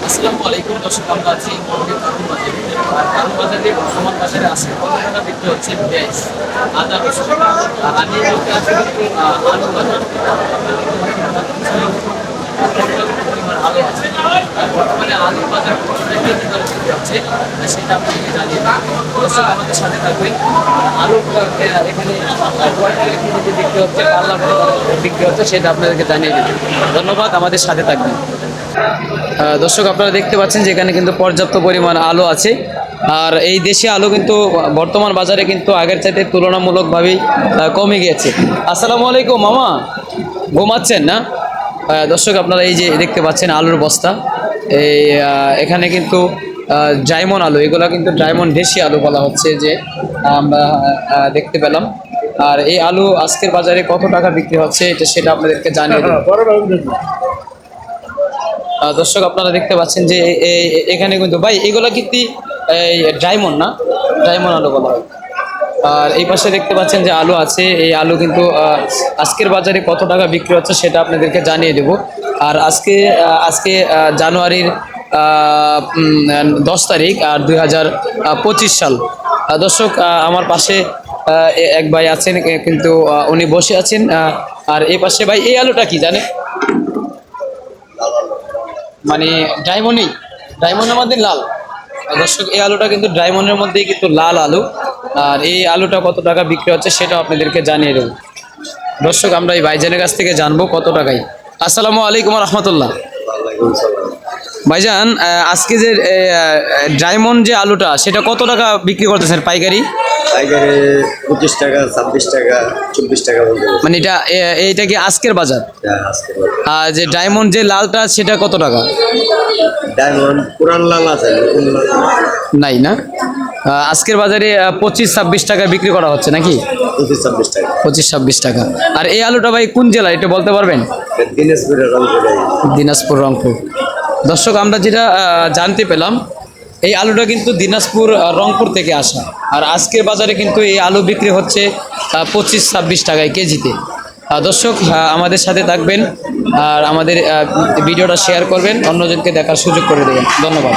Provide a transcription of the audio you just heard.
আসসালামু আলাইকুম দর্শক, আমরা আছি কারণ বাজারে। আর কারণ বাজারে বর্তমান বাজারে আছে কত টাকা বিক্রি হচ্ছে পেঁয়াজ, আদা, রসুন। আর আমি এই মুহূর্তে আছি কিন্তু আলু বাজার। পরিমাণ আলু আছে, আর বর্তমানে আলুর বাজার কত টাকা কেজি দরে বিক্রি হচ্ছে সেটা আপনাদেরকে জানিয়ে দেবো। দর্শক আমাদের সাথে থাকবেন। আলু এখানে কয় টাকা কেজিতে বিক্রি হচ্ছে, পাল্লা বিক্রি হচ্ছে সেটা আপনাদেরকে জানিয়ে দেবেন। ধন্যবাদ, আমাদের সাথে থাকবেন। দর্শক আপনারা দেখতে পাচ্ছেন যে এখানে কিন্তু পর্যাপ্ত পরিমাণ আলু আছে। আর এই দেশি আলু কিন্তু বর্তমান বাজারে কিন্তু আগের চাইতে তুলনামূলকভাবেই কমে গিয়েছে। আসসালামু আলাইকুম মামা, ঘুমাচ্ছেন না? দর্শক আপনারা এই যে দেখতে পাচ্ছেন আলুর বস্তা। এই এখানে কিন্তু ডায়মন্ড আলু, এগুলো কিন্তু ডায়মন্ড দেশি আলু বলা হচ্ছে যে আমরা দেখতে পেলাম। আর এই আলু আজকের বাজারে কত টাকা বিক্রি হচ্ছে সেটা আপনাদেরকে জানিয়ে দেব। দর্শক আপনারা দেখতে পাচ্ছেন যে এখানে কিন্তু ভাই এগুলো কিন্তু এই ডায়মন্ড না, ডায়মন্ড আলু বলা হয়। আর এই পাশে দেখতে পাচ্ছেন যে আলু আছে, এই আলু কিন্তু আজকের বাজারে কত টাকা বিক্রি হচ্ছে সেটা আপনাদেরকে জানিয়ে দেব। আর আজকে জানুয়ারির 10 তারিখ আর 2025 সাল। দর্শক আমার পাশে এক ভাই আছেন, কিন্তু উনি বসে আছেন। আর এই পাশে ভাই এই আলুটা কি জানে, মানে ডায়মন্ডই, ডায়মন্ডের মধ্যে লাল। দর্শক এই আলুটা কিন্তু ডায়মন্ডের মধ্যেই কিন্তু লাল আলু। আর এই আলুটা কত টাকা বিক্রি হচ্ছে সেটাও আপনাদেরকে জানিয়ে দেবো। দর্শক আমরা এই ভাইজানের কাছ থেকে জানবো কত টাকায়। আসসালামু আলাইকুম রহমতুল্লাহ। ভাইজান, আজকে যে ডায়মন্ড যে আলুটা সেটা কত টাকা বিক্রি করতেছেন পাইকারি? পাইকারি 25 টাকা, 26 টাকা, 24 টাকা বলতে পারি। মানে এইটা কি আজকের বাজার? আজকে আর যে ডায়মন্ড যে লালটা সেটা কত টাকা? ডায়মন্ড পুরান লাল আছে, নতুন লাল নাই না? আজকের বাজারে 25-26 টাকা বিক্রি করা হচ্ছে নাকি? 25-26 টাকা। 25-26 টাকা। আর এই আলুটা ভাই কোন জেলা এটা বলতে পারবেন? দিনাজপুরের রংপুরে। দিনাজপুর, রংপুর। দর্শক আমরা যেটা জানতে পেলাম, এই আলুটা কিন্তু দিনাজপুর রংপুর থেকে আসা। আর আজকের বাজারে কিন্তু এই আলু বিক্রি হচ্ছে 25-26 টাকায় কেজিতে। দর্শক আমাদের সাথে থাকবেন আর আমাদের ভিডিওটা শেয়ার করবেন, অন্যজনকে দেখার সুযোগ করে দেবেন। ধন্যবাদ।